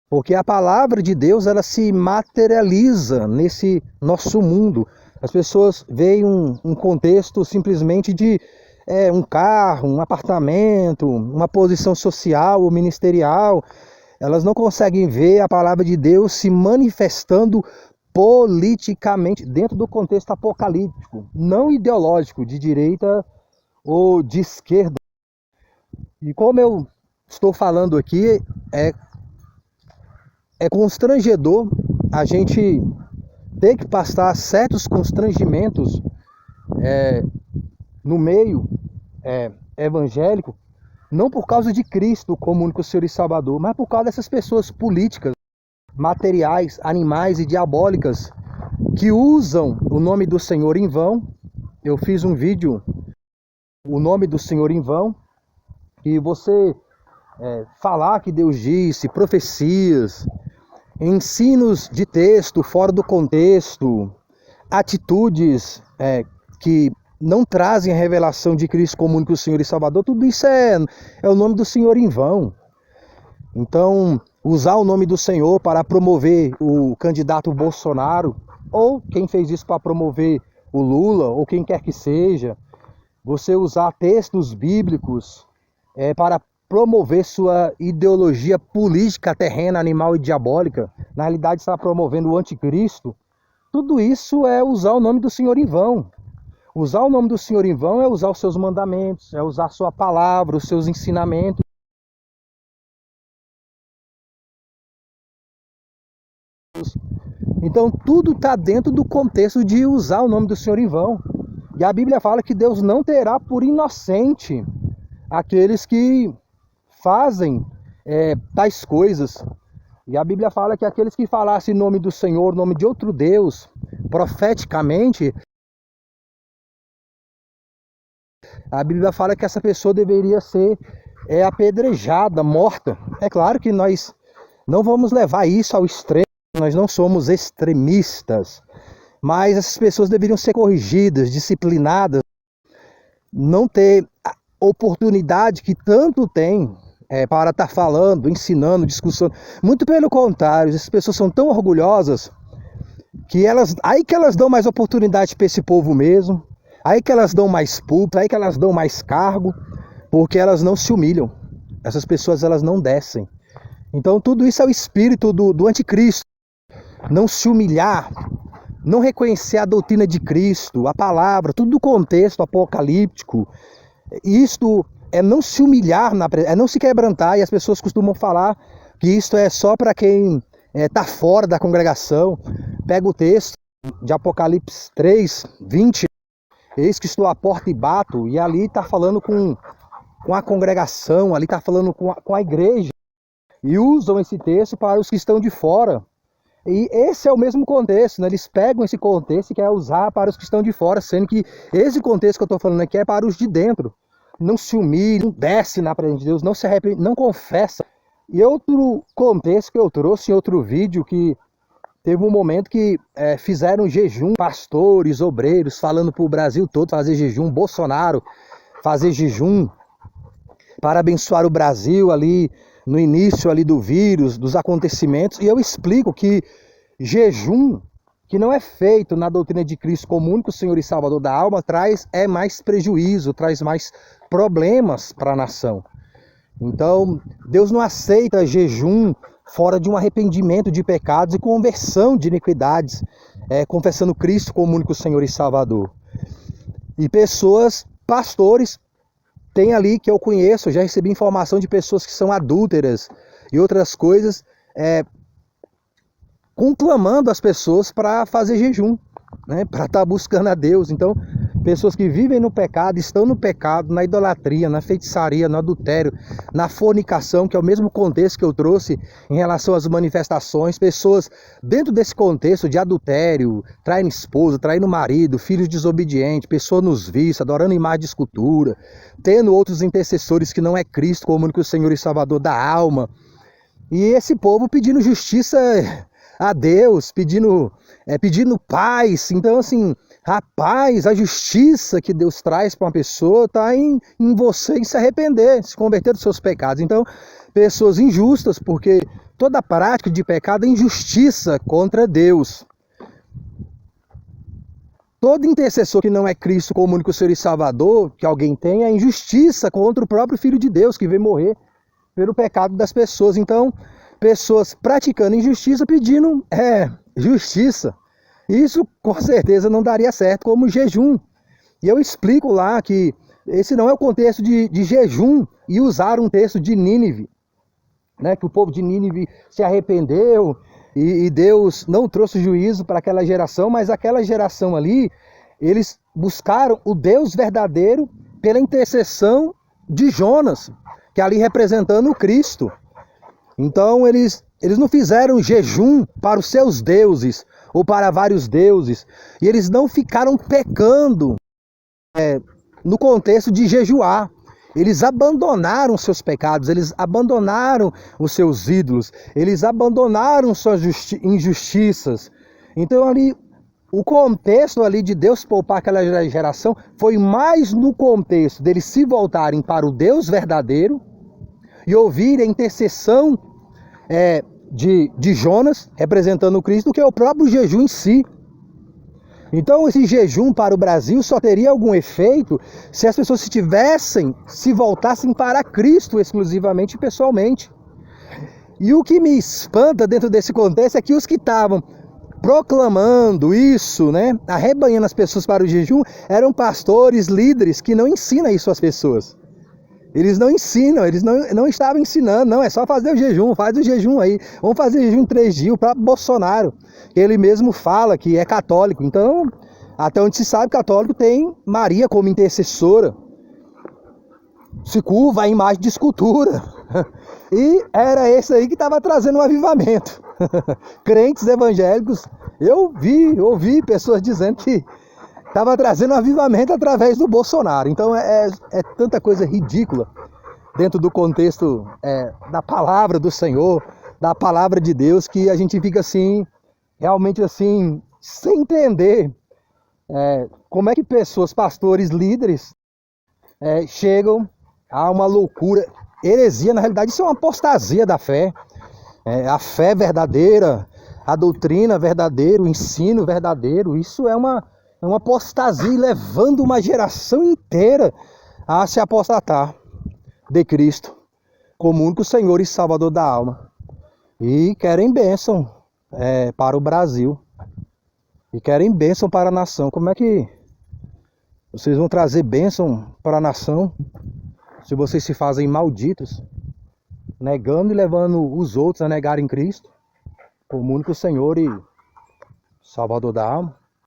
Porque a palavra de Deus, ela se materializa nesse nosso mundo. As pessoas veem um contexto simplesmente de um carro, um apartamento, uma posição social ou ministerial. Elas não conseguem ver a palavra de Deus se manifestando politicamente dentro do contexto apocalíptico, não ideológico, de direita ou de esquerda. E como eu estou falando aqui, é constrangedor a gente ter que passar certos constrangimentos no meio evangélico, não por causa de Cristo como único Senhor e Salvador, mas por causa dessas pessoas políticas, materiais, animais e diabólicas que usam o nome do Senhor em vão. Eu fiz um vídeo, o nome do Senhor em vão, e você falar que Deus disse, profecias, ensinos de texto fora do contexto, atitudes que não trazem a revelação de Cristo como único Senhor e Salvador, tudo isso é o nome do Senhor em vão. Então, usar o nome do Senhor para promover o candidato Bolsonaro, ou quem fez isso para promover o Lula, ou quem quer que seja, você usar textos bíblicos para promover sua ideologia política terrena, animal e diabólica, na realidade está promovendo o anticristo, tudo isso é usar o nome do Senhor em vão. Usar o nome do Senhor em vão é usar os seus mandamentos, é usar a sua palavra, os seus ensinamentos. Então tudo está dentro do contexto de usar o nome do Senhor em vão. E a Bíblia fala que Deus não terá por inocente aqueles que fazem tais coisas. E a Bíblia fala que aqueles que falassem em nome do Senhor, em nome de outro Deus, profeticamente, a Bíblia fala que essa pessoa deveria ser apedrejada, morta. É claro que nós não vamos levar isso ao extremo, nós não somos extremistas, mas essas pessoas deveriam ser corrigidas, disciplinadas, não ter a oportunidade que tanto tem para estar falando, ensinando, discussão. Muito pelo contrário, essas pessoas são tão orgulhosas que aí que elas dão mais oportunidade para esse povo mesmo, aí que elas dão mais púlpito, aí que elas dão mais cargo, porque elas não se humilham. Essas pessoas, elas não descem. Então tudo isso é o espírito do anticristo. Não se humilhar, não reconhecer a doutrina de Cristo, a palavra, tudo do contexto apocalíptico. Isto é não se humilhar, é não se quebrantar, e as pessoas costumam falar que isto é só para quem está fora da congregação. Pega o texto de Apocalipse 3, 20, eis que estou à porta e bato, e ali está falando com a congregação, ali está falando com a igreja, e usam esse texto para os que estão de fora. E esse é o mesmo contexto, né? Eles pegam esse contexto e querem usar para os que estão de fora, sendo que esse contexto que eu estou falando aqui é para os de dentro. Não se humilha, não desce na presença de Deus, não se arrepende, não confessa. E outro contexto que eu trouxe em outro vídeo, que teve um momento que fizeram jejum, pastores, obreiros, falando para o Brasil todo fazer jejum, Bolsonaro fazer jejum para abençoar o Brasil ali no início ali do vírus, dos acontecimentos. E eu explico que jejum que não é feito na doutrina de Cristo como único Senhor e Salvador da alma, traz mais prejuízo, traz mais problemas para a nação. Então, Deus não aceita jejum fora de um arrependimento de pecados e conversão de iniquidades, confessando Cristo como único Senhor e Salvador. E pessoas, pastores, tem ali que eu conheço, já recebi informação de pessoas que são adúlteras e outras coisas, conclamando as pessoas para fazer jejum, né, para estar buscando a Deus. Então, pessoas que vivem no pecado, estão no pecado, na idolatria, na feitiçaria, no adultério, na fornicação, que é o mesmo contexto que eu trouxe em relação às manifestações. Pessoas dentro desse contexto de adultério, traindo esposa, traindo marido, filhos desobedientes, pessoas nos vícios, adorando imagem de escultura, tendo outros intercessores que não é Cristo como único Senhor e Salvador da alma. E esse povo pedindo justiça a Deus, pedindo paz. Então, assim, rapaz, a justiça que Deus traz para uma pessoa está em você em se arrepender, se converter dos seus pecados. Então, pessoas injustas, porque toda prática de pecado é injustiça contra Deus. Todo intercessor que não é Cristo como único Senhor e Salvador, que alguém tem, é injustiça contra o próprio Filho de Deus, que veio morrer pelo pecado das pessoas. Então, pessoas praticando injustiça pedindo justiça. Isso com certeza não daria certo como jejum. E eu explico lá que esse não é o contexto de jejum, e usar um texto de Nínive, né, que o povo de Nínive se arrependeu e Deus não trouxe juízo para aquela geração, mas aquela geração ali, eles buscaram o Deus verdadeiro pela intercessão de Jonas, que ali representando o Cristo. Então eles não fizeram jejum para os seus deuses ou para vários deuses, e eles não ficaram pecando no contexto de jejuar. Eles abandonaram seus pecados, eles abandonaram os seus ídolos, eles abandonaram suas injustiças. Então ali, o contexto ali de Deus poupar aquela geração foi mais no contexto deles se voltarem para o Deus verdadeiro e ouvirem a intercessão de Jonas, representando o Cristo, do que o próprio jejum em si. Então esse jejum para o Brasil só teria algum efeito se as pessoas se voltassem para Cristo exclusivamente e pessoalmente. E o que me espanta dentro desse contexto é que os que estavam proclamando isso, né, arrebanhando as pessoas para o jejum, eram pastores, líderes que não ensinam isso às pessoas. Eles não ensinam, eles não estavam ensinando, não, é só fazer o jejum, faz o jejum aí, vamos fazer jejum 3 dias. O próprio Bolsonaro, ele mesmo fala que é católico, então, até onde se sabe, católico tem Maria como intercessora, se curva a imagem de escultura, e era esse aí que estava trazendo um avivamento. Crentes evangélicos, eu ouvi pessoas dizendo que estava trazendo um avivamento através do Bolsonaro. Então é tanta coisa ridícula dentro do contexto da palavra do Senhor, da palavra de Deus, que a gente fica assim, realmente assim, sem entender como é que pessoas, pastores, líderes, chegam a uma loucura, heresia. Na realidade isso é uma apostasia da fé. A fé verdadeira, a doutrina verdadeira, o ensino verdadeiro, isso é uma apostasia, levando uma geração inteira a se apostatar de Cristo como único Senhor e Salvador da alma. E querem bênção para o Brasil. E querem bênção para a nação. Como é que vocês vão trazer bênção para a nação se vocês se fazem malditos, negando e levando os outros a negarem Cristo como único Senhor e Salvador da alma?